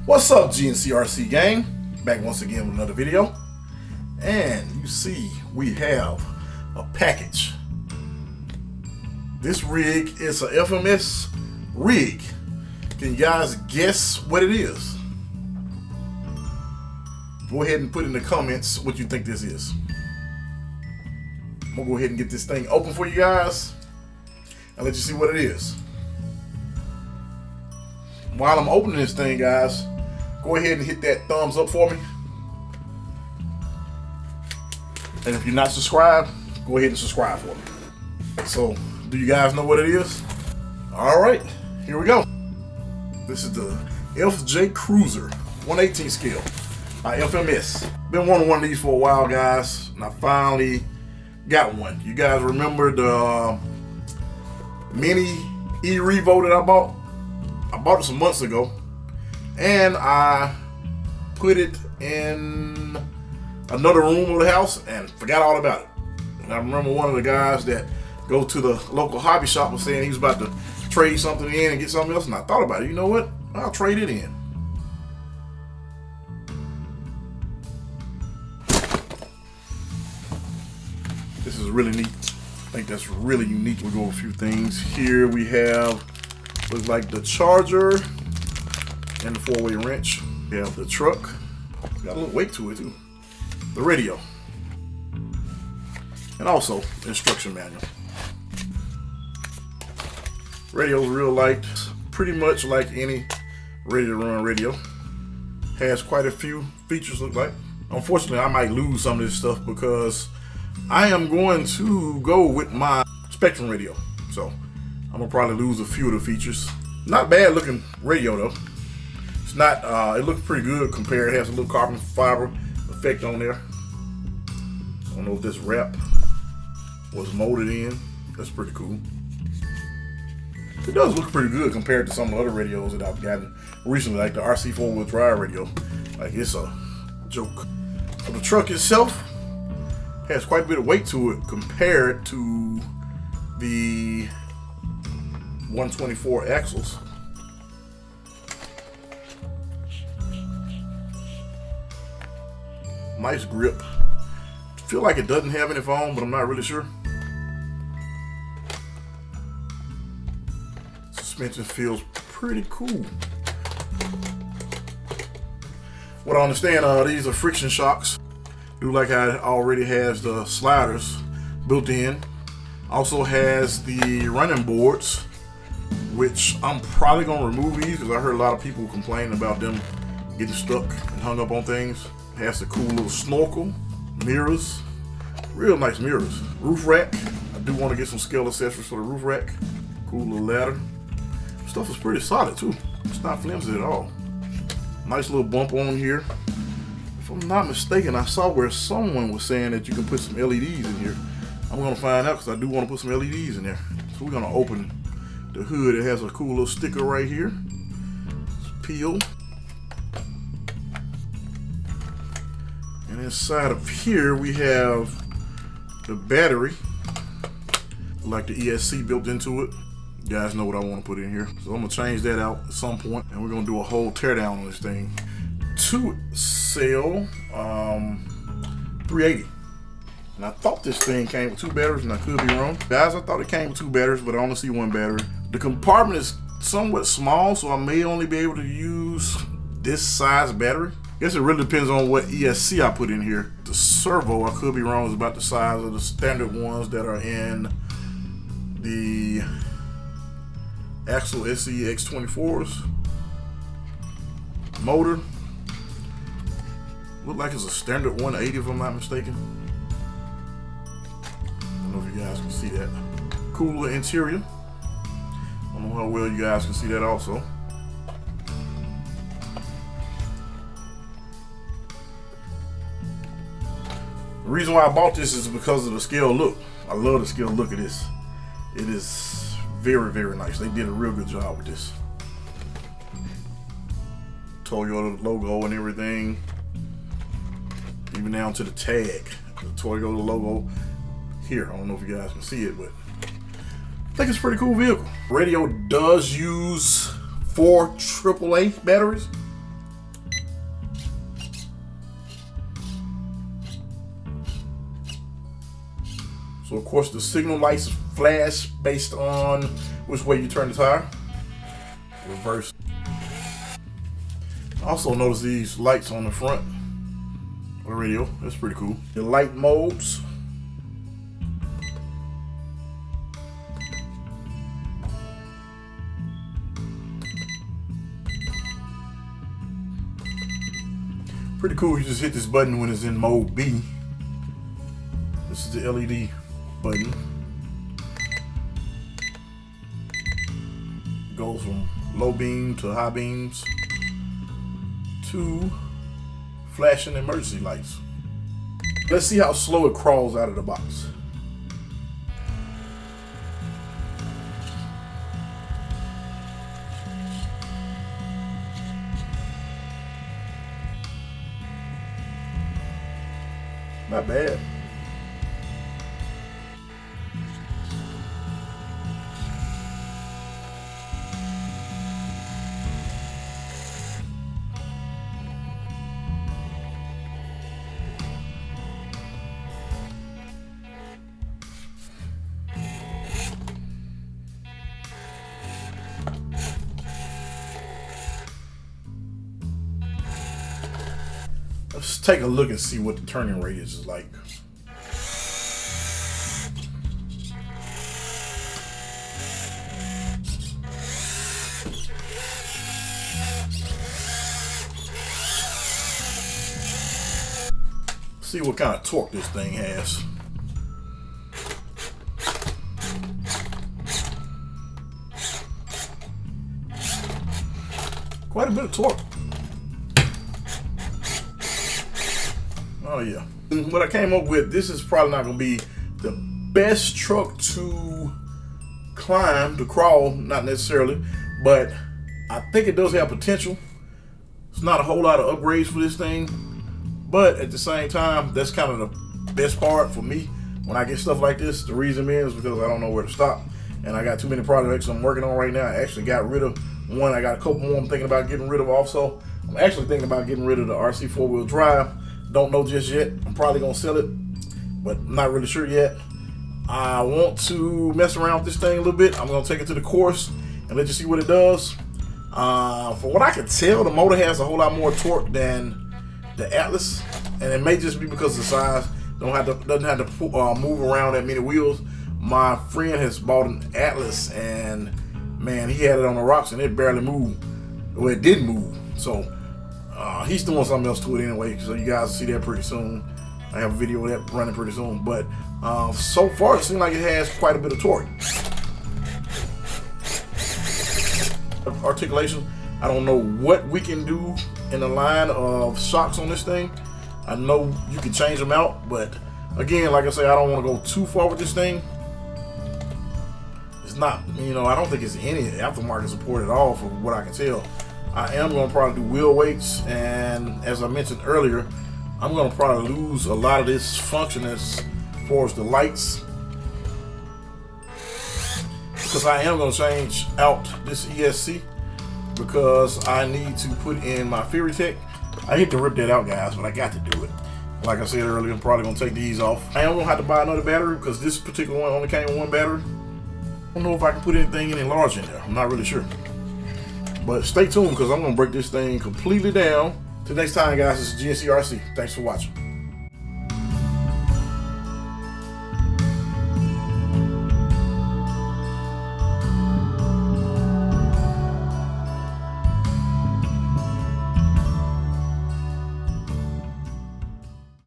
What's up, GNCRC gang? Back once again with another video. And you see we have a package. This rig is a FMS rig. Can you guys guess what it is? Go ahead and put in the comments what you think this is. I'm gonna go ahead and get this thing open for you guys and let you see what it is. While I'm opening this thing, guys, go ahead and hit that thumbs up for me. And if you're not subscribed, go ahead and subscribe for me. So, do you guys know what it is? All right, here we go. This is the FJ Cruiser 1/18 scale by FMS. Been wanting one of these for a while, guys, and I finally got one. You guys remember the mini E-Revo that I bought? I bought it some months ago, and I put it in another room of the house and forgot all about it. And I remember one of the guys that go to the local hobby shop was saying he was about to trade something in and get something else, and I thought about it. You know what? I'll trade it in. This is really neat. I think that's really unique. We'll go over a few things. Here we have, looks like the charger and the 4-way wrench. We have the truck. It's got a little weight to it too. The radio. And also the instruction manual. Radio's real light, pretty much like any ready-to-run radio. Has quite a few features, look like. Unfortunately, I might lose some of this stuff because I am going to go with my Spectrum radio. So I'm gonna probably lose a few of the features. Not bad looking radio though. It's not, it looks pretty good compared. It has a little carbon fiber effect on there. I don't know if this wrap was molded in. That's pretty cool. It does look pretty good compared to some of the other radios that I've gotten recently, like the RC 4-wheel drive radio. Like, it's a joke. So the truck itself has quite a bit of weight to it compared to the 124 axles. Nice grip. Feel like it doesn't have any foam, but I'm not really sure. Suspension feels pretty cool. What I understand, these are friction shocks. Do like how it already has the sliders built in. Also has the running boards, which I'm probably gonna remove these because I heard a lot of people complain about them getting stuck and hung up on things. Has the cool little snorkel, mirrors, real nice mirrors. Roof rack. I do want to get some scale accessories for the roof rack. Cool little ladder. Stuff is pretty solid too. It's not flimsy at all. Nice little bump on here. If I'm not mistaken, I saw where someone was saying that you can put some LEDs in here. I'm gonna find out because I do want to put some LEDs in there. So we're gonna open the hood. It has a cool little sticker right here. It's peel. And inside of here we have the battery, like the ESC built into it. You guys know what I want to put in here. So I'm gonna change that out at some point, and we're gonna do a whole teardown on this thing. To sell 380. And I thought this thing came with 2 batteries, and I could be wrong. Guys, I thought it came with 2 batteries, but I only see 1 battery. The compartment is somewhat small, so I may only be able to use this size battery. I guess it really depends on what ESC I put in here. The Servo, I could be wrong, is about the size of the standard ones that are in the actual SCX24s. Motor, look like it's a standard 180 if I'm not mistaken. I don't know if you guys can see that. Cooler interior. I don't know how well you guys can see that also. The reason why I bought this is because of the scale look. I love the scale look of this. It is very, very nice. They did a real good job with this. Toyota logo and everything. Even down to the tag. The Toyota logo here. I don't know if you guys can see it, but I think it's a pretty cool vehicle. Radio does use 4 AAA batteries. So of course the signal lights flash based on which way you turn the tire. Reverse. Also notice these lights on the front of the radio. That's pretty cool. The light modes. Pretty cool. You just hit this button when it's in mode B. This is the LED button. Goes from low beam to high beams to flashing emergency lights. Let's see how slow it crawls out of the box. Not bad. Let's take a look and see what the turning radius is like. See what kind of torque this thing has. Quite a bit of torque. Oh yeah. And what I came up with, this is probably not going to be the best truck to climb, to crawl, not necessarily, but I think it does have potential. It's not a whole lot of upgrades for this thing, but at the same time, that's kind of the best part for me when I get stuff like this. The reason is because I don't know where to stop, and I got too many projects I'm working on right now. I actually got rid of one. I got a couple more I'm thinking about getting rid of also. I'm actually thinking about getting rid of the RC 4-wheel drive. Don't know just yet. I'm probably gonna sell it, but I'm not really sure yet. I want to mess around with this thing a little bit. I'm gonna take it to the course and let you see what it does. For what I can tell, the motor has a whole lot more torque than the Atlas, and it may just be because of the size. Doesn't have to move around that many wheels. My friend has bought an Atlas, and man, he had it on the rocks and it barely moved. Well, it didn't move. So he's doing something else to it anyway, so you guys will see that pretty soon. I have a video of that running pretty soon, but so far it seems like it has quite a bit of torque. Articulation, I don't know what we can do in the line of shocks on this thing. I know you can change them out, but again, like I say, I don't want to go too far with this thing. It's not, I don't think it's any aftermarket support at all from what I can tell. I am going to probably do wheel weights, and as I mentioned earlier, I'm going to probably lose a lot of this function as far as the lights, because I am going to change out this ESC because I need to put in my Fury Tech. I hate to rip that out, guys, but I got to do it. Like I said earlier, I'm probably going to take these off. I am going to have to buy another battery because this particular one only came with one battery. I don't know if I can put anything any large in there. I'm not really sure. But stay tuned because I'm going to break this thing completely down. Till next time, guys, this is GNCRC. Thanks for watching.